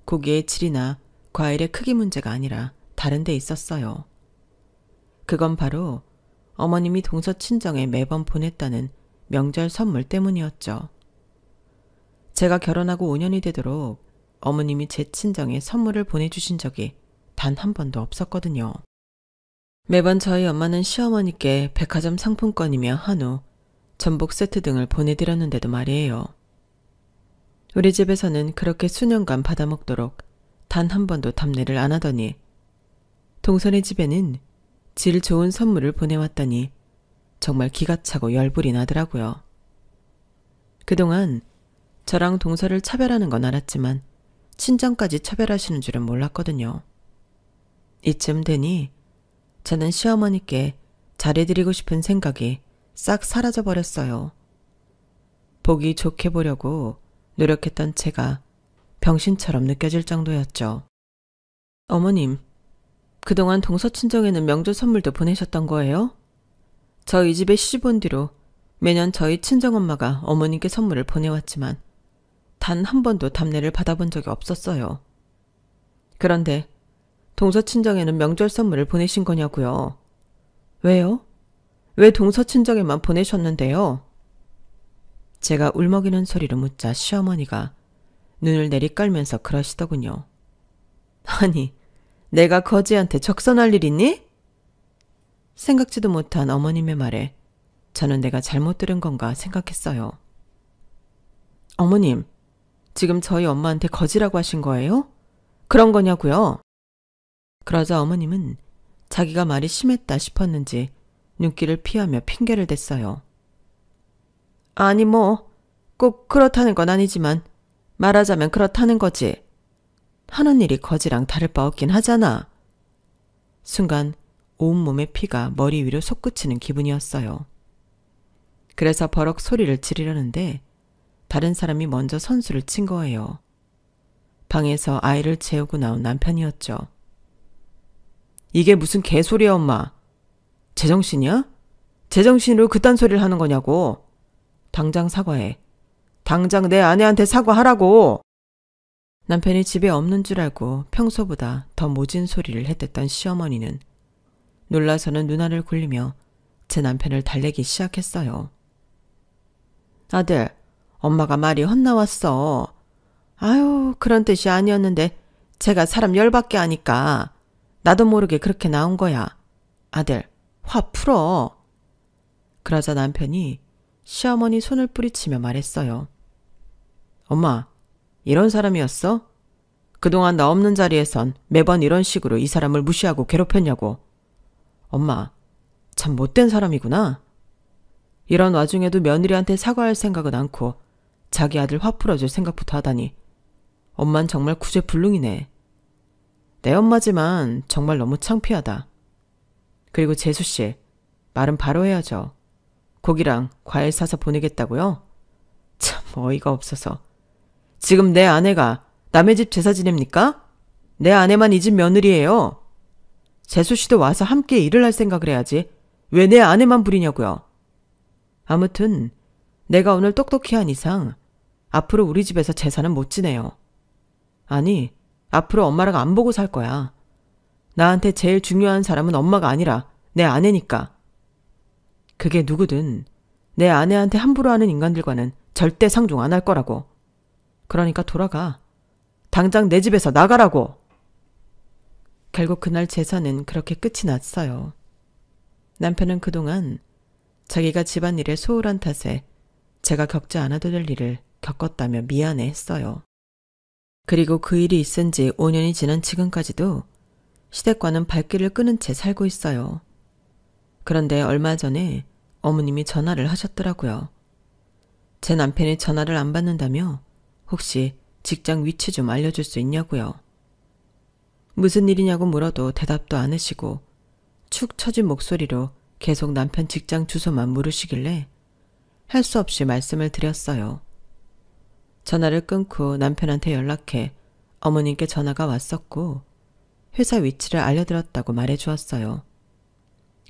A: 고기의 질이나 과일의 크기 문제가 아니라 다른 데 있었어요. 그건 바로 어머님이 동서 친정에 매번 보냈다는 명절 선물 때문이었죠. 제가 결혼하고 5년이 되도록 어머님이 제 친정에 선물을 보내주신 적이 단 한 번도 없었거든요. 매번 저희 엄마는 시어머니께 백화점 상품권이며 한우, 전복 세트 등을 보내드렸는데도 말이에요. 우리 집에서는 그렇게 수년간 받아먹도록 단 한 번도 답례를 안 하더니 동선의 집에는 질 좋은 선물을 보내왔더니 정말 기가 차고 열불이 나더라고요. 그동안 저랑 동서를 차별하는 건 알았지만 친정까지 차별하시는 줄은 몰랐거든요. 이쯤 되니 저는 시어머니께 잘해드리고 싶은 생각이 싹 사라져버렸어요. 보기 좋게 보려고 노력했던 제가 병신처럼 느껴질 정도였죠. 어머님, 그동안 동서 친정에는 명절 선물도 보내셨던 거예요? 저희 집에 시집 온 뒤로 매년 저희 친정엄마가 어머님께 선물을 보내왔지만 단 한 번도 답례를 받아본 적이 없었어요. 그런데 동서 친정에는 명절 선물을 보내신 거냐고요? 왜요? 왜 동서 친정에만 보내셨는데요? 제가 울먹이는 소리로 묻자 시어머니가 눈을 내리깔면서 그러시더군요. 아니, 내가 거지한테 적선할 일 있니? 생각지도 못한 어머님의 말에 저는 내가 잘못 들은 건가 생각했어요. 어머님, 지금 저희 엄마한테 거지라고 하신 거예요? 그런 거냐고요? 그러자 어머님은 자기가 말이 심했다 싶었는지 눈길을 피하며 핑계를 댔어요. 아니 꼭 그렇다는 건 아니지만 말하자면 그렇다는 거지. 하는 일이 거지랑 다를 바 없긴 하잖아. 순간 온몸의 피가 머리 위로 솟구치는 기분이었어요. 그래서 버럭 소리를 지르려는데 다른 사람이 먼저 선수를 친 거예요. 방에서 아이를 재우고 나온 남편이었죠. 이게 무슨 개소리야 엄마. 제정신이야? 제정신으로 그딴 소리를 하는 거냐고. 당장 사과해. 당장 내 아내한테 사과하라고. 남편이 집에 없는 줄 알고 평소보다 더 모진 소리를 했댔던 시어머니는 놀라서는 눈알을 굴리며 제 남편을 달래기 시작했어요. 아들, 엄마가 말이 헛나왔어. 아유, 그런 뜻이 아니었는데 제가 사람 열받게 하니까 나도 모르게 그렇게 나온 거야. 아들, 화 풀어. 그러자 남편이 시어머니 손을 뿌리치며 말했어요. 엄마, 이런 사람이었어? 그동안 나 없는 자리에선 매번 이런 식으로 이 사람을 무시하고 괴롭혔냐고. 엄마, 참 못된 사람이구나. 이런 와중에도 며느리한테 사과할 생각은 않고 자기 아들 화 풀어줄 생각부터 하다니. 엄만 정말 구제불능이네. 내 엄마지만 정말 너무 창피하다. 그리고 재수씨, 말은 바로 해야죠. 고기랑 과일 사서 보내겠다고요? 참 어이가 없어서. 지금 내 아내가 남의 집 제사 지냅니까? 내 아내만 이 집 며느리예요. 재수씨도 와서 함께 일을 할 생각을 해야지. 왜 내 아내만 부리냐고요. 아무튼 내가 오늘 똑똑히 한 이상 앞으로 우리 집에서 제사는 못 지내요. 아니, 앞으로 엄마랑 안 보고 살 거야. 나한테 제일 중요한 사람은 엄마가 아니라 내 아내니까. 그게 누구든 내 아내한테 함부로 하는 인간들과는 절대 상종 안 할 거라고. 그러니까 돌아가. 당장 내 집에서 나가라고. 결국 그날 제사는 그렇게 끝이 났어요. 남편은 그동안 자기가 집안일에 소홀한 탓에 제가 겪지 않아도 될 일을 겪었다며 미안해 했어요. 그리고 그 일이 있은 지 5년이 지난 지금까지도 시댁과는 발길을 끊은 채 살고 있어요. 그런데 얼마 전에 어머님이 전화를 하셨더라고요. 제 남편이 전화를 안 받는다며 혹시 직장 위치 좀 알려줄 수 있냐고요. 무슨 일이냐고 물어도 대답도 안 하시고 축 처진 목소리로 계속 남편 직장 주소만 물으시길래 할 수 없이 말씀을 드렸어요. 전화를 끊고 남편한테 연락해 어머님께 전화가 왔었고 회사 위치를 알려드렸다고 말해주었어요.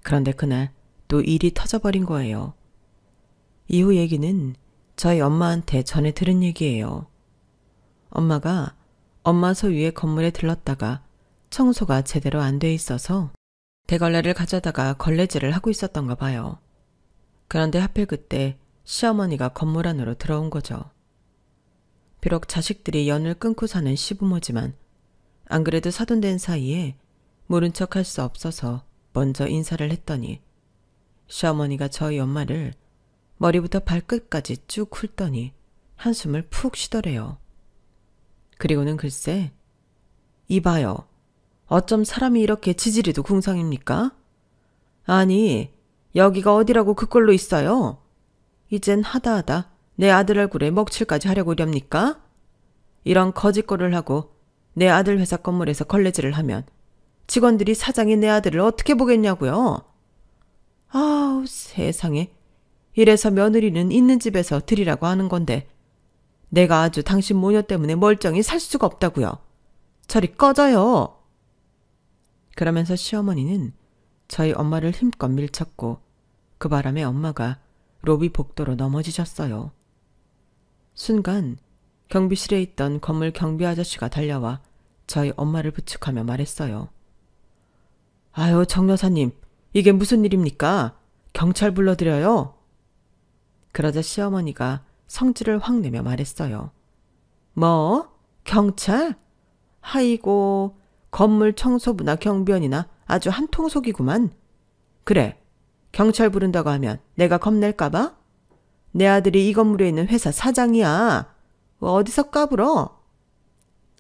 A: 그런데 그날 또 일이 터져버린 거예요. 이후 얘기는 저희 엄마한테 전해 들은 얘기예요. 엄마가 엄마 소유의 건물에 들렀다가 청소가 제대로 안 돼 있어서 대걸레를 가져다가 걸레질을 하고 있었던가 봐요. 그런데 하필 그때 시어머니가 건물 안으로 들어온 거죠. 비록 자식들이 연을 끊고 사는 시부모지만 안 그래도 사돈된 사이에 모른 척 할 수 없어서 먼저 인사를 했더니 시어머니가 저희 엄마를 머리부터 발끝까지 쭉 훑더니 한숨을 푹 쉬더래요. 그리고는 글쎄, 이봐요. 어쩜 사람이 이렇게 지지리도 궁상입니까? 아니, 여기가 어디라고 그꼴로 있어요? 이젠 하다하다 내 아들 얼굴에 먹칠까지 하려고 이렵니까? 이런 거짓골을 하고 내 아들 회사 건물에서 걸레질을 하면 직원들이 사장이 내 아들을 어떻게 보겠냐고요? 아우, 세상에. 이래서 며느리는 있는 집에서 드리라고 하는 건데 내가 아주 당신 모녀 때문에 멀쩡히 살 수가 없다고요. 저리 꺼져요. 그러면서 시어머니는 저희 엄마를 힘껏 밀쳤고 그 바람에 엄마가 로비 복도로 넘어지셨어요. 순간 경비실에 있던 건물 경비 아저씨가 달려와 저희 엄마를 부축하며 말했어요. 아유, 정 여사님, 이게 무슨 일입니까? 경찰 불러드려요. 그러자 시어머니가 성질을 확 내며 말했어요. 뭐? 경찰? 아이고, 건물 청소부나 경비원이나 아주 한통속이구만. 그래, 경찰 부른다고 하면 내가 겁낼까봐? 내 아들이 이 건물에 있는 회사 사장이야. 어디서 까불어?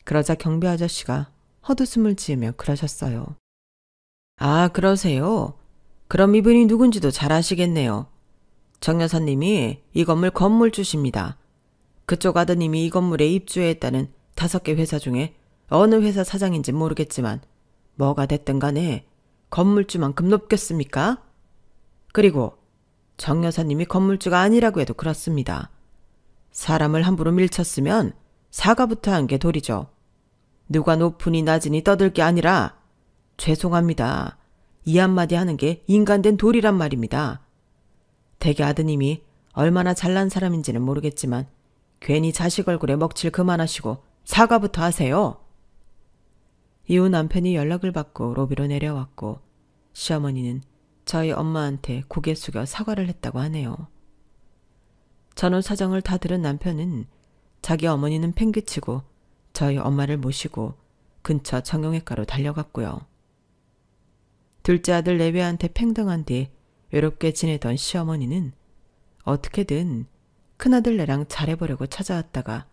A: 그러자 경비 아저씨가 헛웃음을 지으며 그러셨어요. 아, 그러세요? 그럼 이분이 누군지도 잘 아시겠네요. 정 여사님이 이 건물 건물주십니다. 그쪽 아드님이 이 건물에 입주했다는 5개 회사 중에 어느 회사 사장인지 모르겠지만 뭐가 됐든 간에 건물주만큼 높겠습니까? 그리고 정 여사님이 건물주가 아니라고 해도 그렇습니다. 사람을 함부로 밀쳤으면 사과부터 한 게 도리죠. 누가 높으니 낮으니 떠들 게 아니라 죄송합니다. 이 한마디 하는 게 인간된 도리란 말입니다. 대개 아드님이 얼마나 잘난 사람인지는 모르겠지만 괜히 자식 얼굴에 먹칠 그만하시고 사과부터 하세요. 이후 남편이 연락을 받고 로비로 내려왔고 시어머니는 저희 엄마한테 고개 숙여 사과를 했다고 하네요. 전후 사정을 다 들은 남편은 자기 어머니는 팽개치고 저희 엄마를 모시고 근처 정형외과로 달려갔고요. 둘째 아들 내외한테 팽당한 뒤 외롭게 지내던 시어머니는 어떻게든 큰아들네랑 잘해보려고 찾아왔다가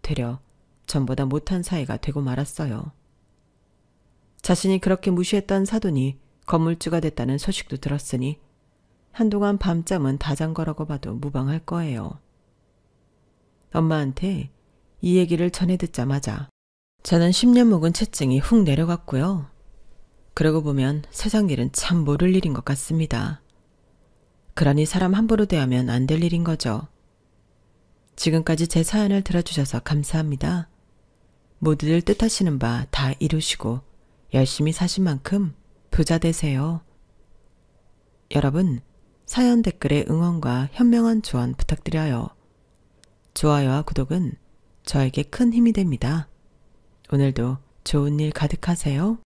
A: 되려 전보다 못한 사이가 되고 말았어요. 자신이 그렇게 무시했던 사돈이 건물주가 됐다는 소식도 들었으니 한동안 밤잠은 다 잔 거라고 봐도 무방할 거예요. 엄마한테 이 얘기를 전해 듣자마자 저는 10년 묵은 채증이 훅 내려갔고요. 그러고 보면 세상 일은 참 모를 일인 것 같습니다. 그러니 사람 함부로 대하면 안 될 일인 거죠. 지금까지 제 사연을 들어주셔서 감사합니다. 모두들 뜻하시는 바 다 이루시고 열심히 사신 만큼 부자 되세요. 여러분, 사연 댓글에 응원과 현명한 조언 부탁드려요. 좋아요와 구독은 저에게 큰 힘이 됩니다. 오늘도 좋은 일 가득하세요.